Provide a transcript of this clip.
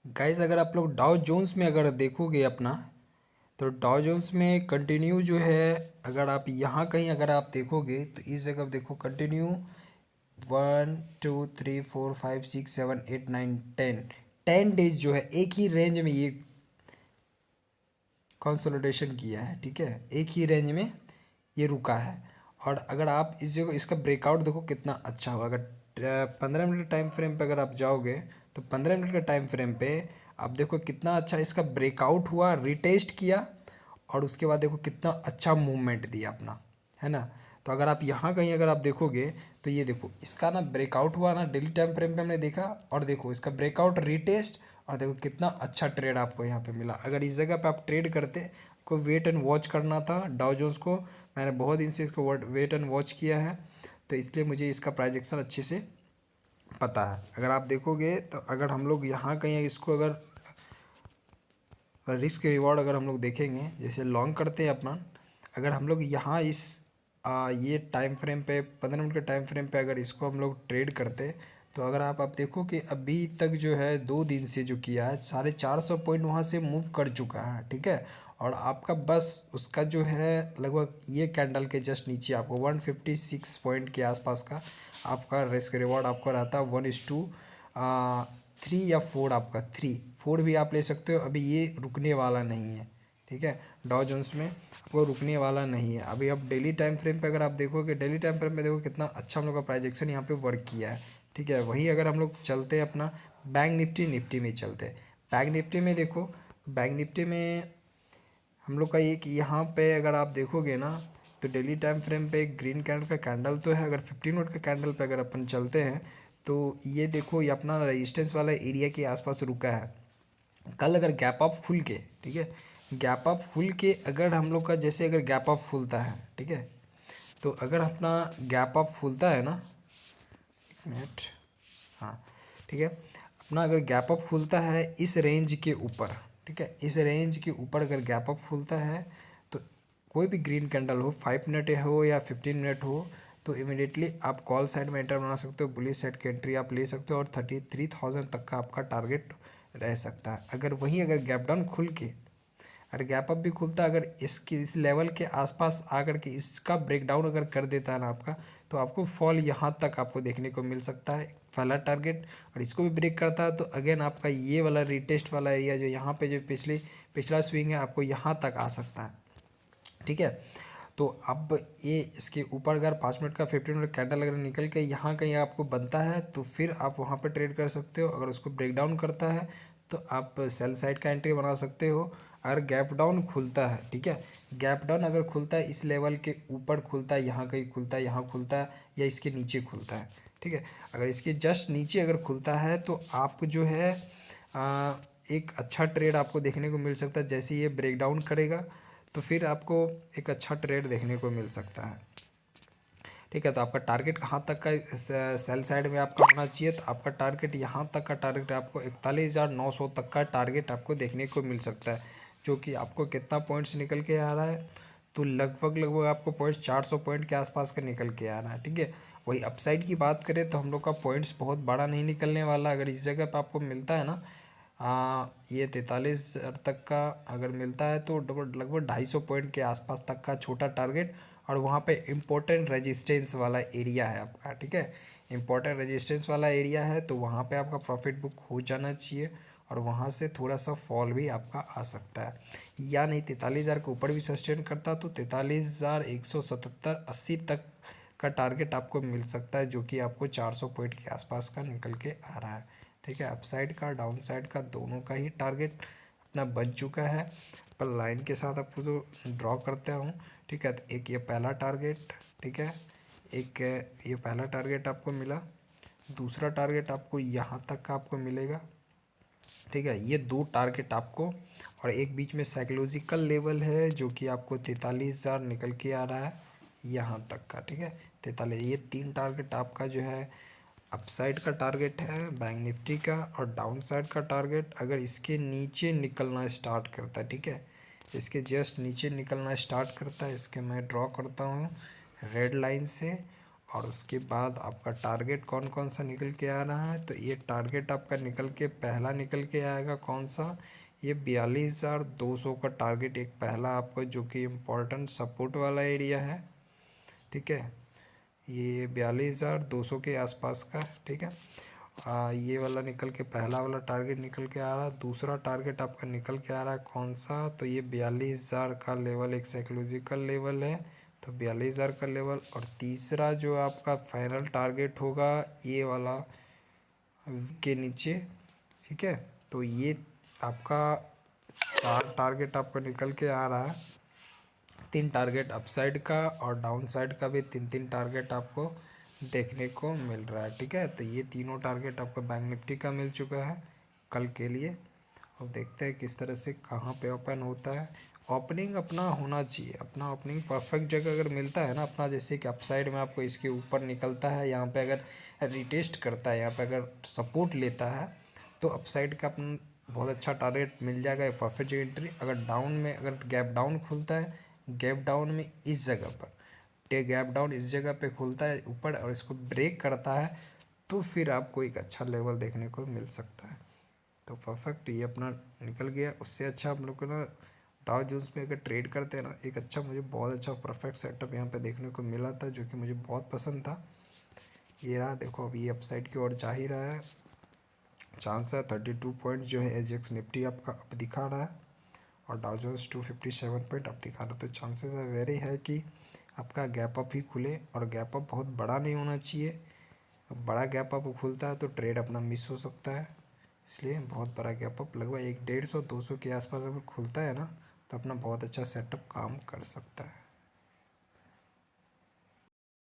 Guys अगर आप लोग डाउ जोन्स में अगर देखोगे अपना, तो डाउ जोन्स में कंटिन्यू जो है, अगर आप यहाँ कहीं अगर आप देखोगे तो इस जगह देखो कंटिन्यू 1 2 3 4 5 6 7 8 9 10 10 डेज जो है एक ही रेंज में ये कंसोलिडेशन किया है। ठीक है, एक ही रेंज में ये रुका है। और अगर आप इस जगह इसका ब्रेकआउट देखो कितना अच्छा हुआ। अगर 15 मिनट के टाइम फ्रेम पे अगर आप जाओगे तो 15 मिनट के टाइम फ्रेम पे आप देखो कितना अच्छा इसका ब्रेकआउट हुआ, रिटेस्ट किया और उसके बाद देखो कितना अच्छा मूवमेंट दिया अपना, है ना। तो अगर आप यहाँ कहीं अगर आप देखोगे तो ये देखो इसका ना ब्रेकआउट हुआ ना, डेली टाइम फ्रेम पे हमने देखा, और देखो इसका ब्रेकआउट, रिटेस्ट, और देखो कितना अच्छा ट्रेड आपको यहाँ पे मिला। अगर इस जगह पे आप ट्रेड करते, आपको वेट एंड वॉच करना था डाउ जोन्स को। मैंने बहुत दिन से इसको वेट एंड वॉच किया है, तो इसलिए मुझे इसका प्राइजेक्शन अच्छे से पता है। अगर आप देखोगे तो अगर हम लोग यहाँ कहीं इसको अगर रिस्क रिवॉर्ड अगर हम लोग देखेंगे, जैसे लॉन्ग करते हैं अपना, अगर हम लोग यहाँ इस ये टाइम फ्रेम पे 15 मिनट के टाइम फ्रेम पे अगर इसको हम लोग ट्रेड करते, तो अगर आप देखो कि अभी तक जो है 2 दिन से जो किया है 450 पॉइंट वहाँ से मूव कर चुका है। ठीक है, और आपका बस उसका जो है लगभग ये कैंडल के जस्ट नीचे आपको 156 पॉइंट के आसपास का आपका रिस्क रिवॉर्ड आपको रहता है। 1:3 या 4, आपका 3 4 भी आप ले सकते हो। अभी ये रुकने वाला नहीं है। ठीक है, डाउ जोन्स में वो रुकने वाला नहीं है। अभी आप डेली टाइम फ्रेम पे अगर आप देखोगे, डेली टाइम फ्रेम पे देखो कितना अच्छा हम लोग का प्राइजेक्शन यहाँ पे वर्क किया है। ठीक है, वहीं अगर हम लोग चलते हैं अपना बैंक निफ्टी में चलते हैं। बैंक निफ्टी में देखो, बैंक निफ्टी में हम लोग का एक यहाँ पे अगर आप देखोगे ना, तो डेली टाइम फ्रेम पे एक ग्रीन कैंडल का कैंडल तो है। अगर 15 मिनट का कैंडल पे अगर अपन चलते हैं तो ये देखो ये अपना रेजिस्टेंस वाला एरिया के आसपास रुका है। कल अगर गैप अप खुल के, ठीक है, गैप अप खुल के अगर हम लोग का जैसे अगर गैप अप खुलता है, ठीक है, तो अगर अपना गैप अप खुलता है ना, एक मिनट, हाँ, ठीक है, अपना अगर गैप अप खुलता है इस रेंज के ऊपर, ठीक है, इस रेंज के ऊपर अगर गैप अप खुलता है तो कोई भी ग्रीन कैंडल हो, 5 मिनट हो या 15 मिनट हो, तो इमिडिएटली आप कॉल साइड में एंटर बना सकते हो, बुलिश साइड की एंट्री आप ले सकते हो और 33,000 तक का आपका टारगेट रह सकता है। अगर वहीं अगर गैप डाउन खुल के अगर गैप अप भी खुलता है, अगर इसके इस लेवल के आसपास आकर के इसका ब्रेकडाउन अगर कर देता है ना आपका, तो आपको फॉल यहाँ तक आपको देखने को मिल सकता है, पहला टारगेट। और इसको भी ब्रेक करता है तो अगेन आपका ये वाला रिटेस्ट वाला एरिया जो यहाँ पे जो पिछला स्विंग है आपको यहाँ तक आ सकता है। ठीक है, तो अब ये इसके ऊपर अगर 5 मिनट का 15 मिनट कैंडल अगर निकल के यहाँ कहीं आपको बनता है तो फिर आप वहाँ पर ट्रेड कर सकते हो। अगर उसको ब्रेक डाउन करता है तो आप सेल साइड का एंट्री बना सकते हो। अगर गैप डाउन खुलता है, ठीक है, गैप डाउन अगर खुलता है इस लेवल के ऊपर खुलता है, यहाँ कहीं खुलता है, यहाँ खुलता है या इसके नीचे खुलता है, ठीक है, अगर इसके जस्ट नीचे अगर खुलता है तो आप जो है एक अच्छा ट्रेड आपको देखने को मिल सकता है। जैसे ये ब्रेक डाउन करेगा तो फिर आपको एक अच्छा ट्रेड देखने को मिल सकता है। ठीक है, तो आपका टारगेट कहाँ तक का सेल साइड में आपका होना चाहिए, तो आपका टारगेट यहाँ तक का टारगेट आपको 41,900 तक का टारगेट आपको देखने को मिल सकता है। जो कि आपको कितना पॉइंट्स निकल के आ रहा है, तो लगभग लगभग आपको पॉइंट्स 400 पॉइंट के आसपास का निकल के आ रहा है। ठीक है, वही अपसाइड की बात करें तो हम लोग का पॉइंट्स बहुत बड़ा नहीं निकलने वाला। अगर इस जगह पर आपको मिलता है ना, ये 43 तक का अगर मिलता है तो लगभग 250 पॉइंट के आसपास तक का छोटा टारगेट, और वहाँ पे इम्पोर्टेंट रेजिस्टेंस वाला एरिया है आपका। ठीक है, इम्पोर्टेंट रेजिस्टेंस वाला एरिया है तो वहाँ पे आपका प्रॉफिट बुक हो जाना चाहिए, और वहाँ से थोड़ा सा फॉल भी आपका आ सकता है, या नहीं 43,000 के ऊपर भी सस्टेन करता तो 43,177 80 तक का टारगेट आपको मिल सकता है, जो कि आपको 400 पॉइंट के आसपास का निकल के आ रहा है। ठीक है, अपसाइड का डाउन साइड का दोनों का ही टारगेट अपना बन चुका है। पर लाइन के साथ आपको जो ड्रॉ करते हूँ, ठीक है, तो एक ये पहला टारगेट, ठीक है, एक ये पहला टारगेट आपको मिला, दूसरा टारगेट आपको यहाँ तक का आपको मिलेगा। ठीक है, ये 2 टारगेट आपको, और एक बीच में साइकोलॉजिकल लेवल है जो कि आपको 43,000 निकल के आ रहा है यहाँ तक का। ठीक है, 43, ये 3 टारगेट आपका जो है अपसाइड का टारगेट है बैंक निफ्टी का, और डाउन साइड का टारगेट अगर इसके नीचे निकलना स्टार्ट करता है, ठीक है, इसके जस्ट नीचे निकलना स्टार्ट करता है, इसके मैं ड्रॉ करता हूँ रेड लाइन से, और उसके बाद आपका टारगेट कौन कौन सा निकल के आ रहा है, तो ये टारगेट आपका निकल के पहला निकल के आएगा कौन सा, ये 42,200 का टारगेट एक पहला आपका, जो कि इम्पोर्टेंट सपोर्ट वाला एरिया है। ठीक है, ये 42,200 के आसपास का। ठीक है, ये वाला निकल के पहला वाला टारगेट निकल के आ रहा है। दूसरा टारगेट आपका निकल के आ रहा है कौन सा, तो ये 42,000 का लेवल एक साइकोलॉजिकल लेवल है, तो 42,000 का लेवल। और तीसरा जो आपका फाइनल टारगेट होगा ये वाला के नीचे। ठीक है, तो ये आपका 4 टारगेट आपका निकल के आ रहा है, 3 टारगेट अपसाइड का और डाउन साइड का भी 3-3 टारगेट आपको देखने को मिल रहा है। ठीक है, तो ये तीनों टारगेट आपको बैंक निफ्टी का मिल चुका है कल के लिए। अब देखते हैं किस तरह से कहाँ पे ओपन होता है। ओपनिंग अपना होना चाहिए, अपना ओपनिंग परफेक्ट जगह अगर मिलता है ना अपना, जैसे कि अपसाइड में आपको इसके ऊपर निकलता है, यहाँ पे अगर रिटेस्ट करता है, यहाँ पे अगर सपोर्ट लेता है, तो अपसाइड का अपन बहुत अच्छा टारगेट मिल जाएगा, परफेक्ट जगह एंट्री। अगर डाउन में अगर गैप डाउन खुलता है, गैप डाउन में इस जगह पर गैप डाउन इस जगह पे खुलता है ऊपर और इसको ब्रेक करता है, तो फिर आपको एक अच्छा लेवल देखने को मिल सकता है। तो परफेक्ट ये अपना निकल गया। उससे अच्छा हम लोग को ना डाउ जोन्स में अगर ट्रेड करते हैं ना, एक अच्छा मुझे बहुत अच्छा परफेक्ट सेटअप यहाँ पे देखने को मिला था, जो कि मुझे बहुत पसंद था। ये रहा, देखो अभी ये अपसाइड की ओर जा ही रहा है, चांस है 32 पॉइंट जो है एजेक्स निफ्टी आपका अब दिखा रहा है, और डाउ जोन्स 257 पॉइंट अब दिखा रहा है। तो चांसेस है वेरी है कि आपका गैप अप ही खुले, और गैप अप बहुत बड़ा नहीं होना चाहिए। अब बड़ा गैप अप खुलता है तो ट्रेड अपना मिस हो सकता है, इसलिए बहुत बड़ा गैप अप लगभग 150-200 के आसपास अगर खुलता है ना, तो अपना बहुत अच्छा सेटअप काम कर सकता है।